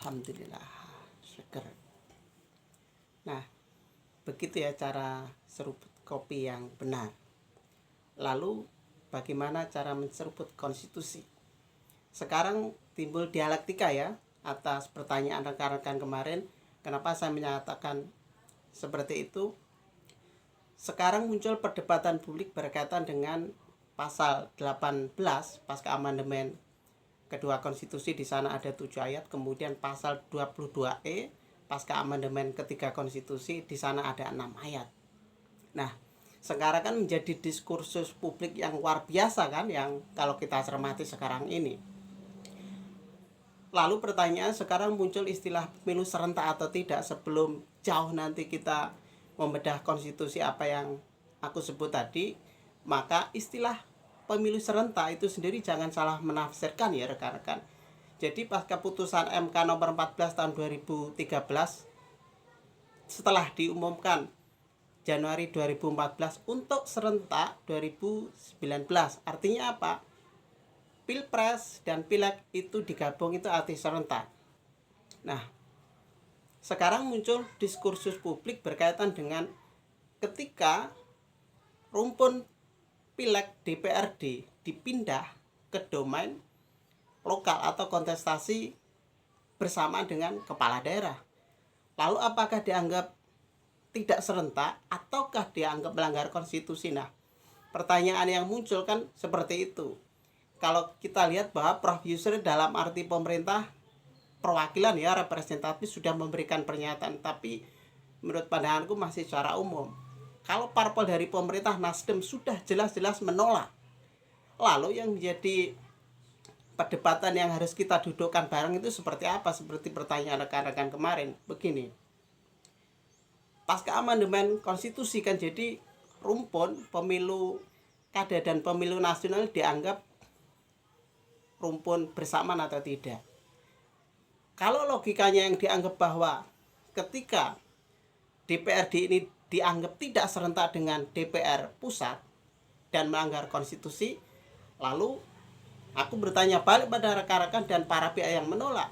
Alhamdulillah, seger. Nah, begitu ya cara seruput kopi yang benar. Lalu, bagaimana cara menseruput konstitusi? Sekarang timbul dialektika ya, atas pertanyaan rekan-rekan kemarin, kenapa saya menyatakan seperti itu. Sekarang muncul perdebatan publik berkaitan dengan pasal 18 pasca amandemen kedua konstitusi. Di sana ada 7 ayat, kemudian pasal 22E pasca amandemen ketiga konstitusi, di sana ada 6 ayat. Nah, sekarang kan menjadi diskursus publik yang luar biasa kan, yang kalau kita cermati sekarang ini. Lalu pertanyaan sekarang muncul istilah pemilu serentak atau tidak. Sebelum jauh nanti kita membedah konstitusi apa yang aku sebut tadi, maka istilah pemilu serentak itu sendiri jangan salah menafsirkan ya rekan-rekan. Jadi pasca putusan MK nomor 14 tahun 2013, setelah diumumkan Januari 2014 untuk serentak 2019, artinya apa? Pilpres dan Pileg itu digabung, itu arti serentak. Nah, sekarang muncul diskursus publik berkaitan dengan ketika rumpun Pileg DPRD dipindah ke domain lokal atau kontestasi bersamaan dengan kepala daerah. Lalu apakah dianggap tidak serentak ataukah dianggap melanggar konstitusi? Nah, pertanyaan yang muncul kan seperti itu. Kalau kita lihat bahwa Prof. Yusril dalam arti pemerintah perwakilan ya, representatif, sudah memberikan pernyataan, tapi menurut pandanganku masih secara umum. Kalau parpol dari pemerintah Nasdem sudah jelas-jelas menolak, lalu yang menjadi perdebatan yang harus kita dudukkan bareng itu seperti apa? Seperti pertanyaan rekan-rekan kemarin, begini. Pasca amandemen konstitusi kan jadi rumpun pemilu kada dan pemilu nasional dianggap rumpun bersamaan atau tidak. Kalau logikanya yang dianggap bahwa ketika DPRD ini dianggap tidak serentak dengan DPR pusat dan melanggar konstitusi, lalu aku bertanya balik pada rekan-rekan dan para pihak yang menolak,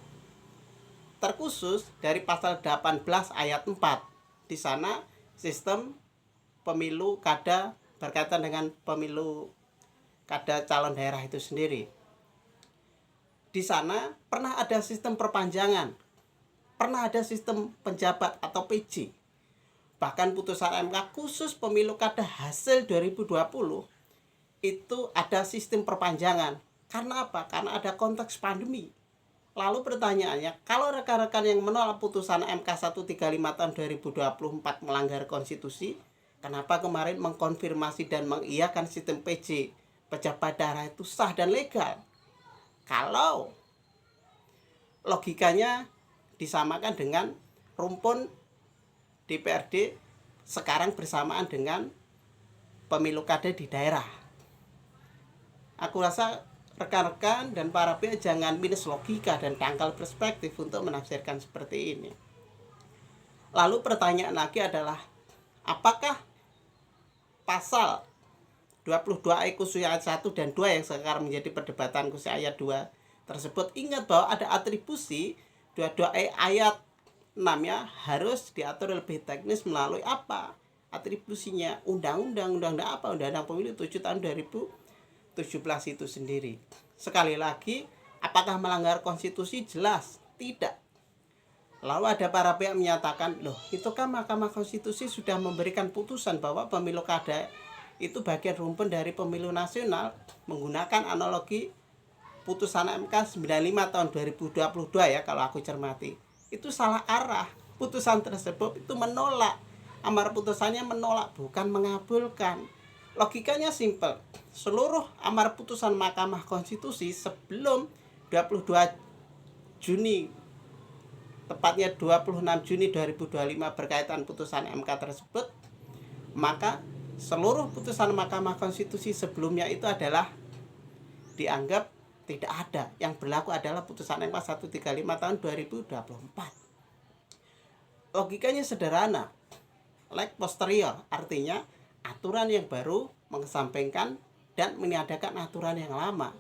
terkhusus dari pasal 18 ayat 4. Di sana sistem pemilu kada berkaitan dengan pemilu kada calon daerah itu sendiri. Di sana pernah ada sistem perpanjangan, pernah ada sistem penjabat atau PJ. Bahkan putusan MK khusus pemilu kada hasil 2020 itu ada sistem perpanjangan. Karena apa? Karena ada konteks pandemi. Lalu pertanyaannya, kalau rekan-rekan yang menolak putusan MK 135 tahun 2024 melanggar konstitusi, kenapa kemarin mengkonfirmasi dan mengiyakan sistem PJ pejabat daerah itu sah dan legal? Kalau logikanya disamakan dengan rumpun DPRD sekarang bersamaan dengan pemilu kada di daerah. Aku rasa rekan-rekan dan para pihak jangan minus logika dan dangkal perspektif untuk menafsirkan seperti ini. Lalu pertanyaan lagi adalah, apakah pasal 22 khusus ayat 1 dan 2 yang sekarang menjadi perdebatan khusus ayat 2 tersebut, ingat bahwa ada atribusi 22 ayat 6 ya, harus diatur lebih teknis melalui apa atribusinya? Undang-undang apa? Undang-undang Pemilu 7 tahun 2017 itu sendiri. Sekali lagi, apakah melanggar konstitusi? Jelas tidak. Lalu ada para pihak menyatakan, loh itu kan Mahkamah Konstitusi sudah memberikan putusan bahwa pemilu kada itu bagian rumpun dari pemilu nasional, menggunakan analogi putusan MK 95 tahun 2022 ya, kalau aku cermati. Itu salah arah. Putusan tersebut itu menolak. Amar putusannya menolak, bukan mengabulkan. Logikanya simpel. Seluruh amar putusan Mahkamah Konstitusi sebelum 22 Juni, tepatnya 26 Juni 2025 berkaitan putusan MK tersebut, maka seluruh putusan Mahkamah Konstitusi sebelumnya itu adalah dianggap tidak ada. Yang berlaku adalah putusan MK 135 tahun 2024. Logikanya sederhana. Leg posterior, artinya aturan yang baru mengesampingkan dan meniadakan aturan yang lama.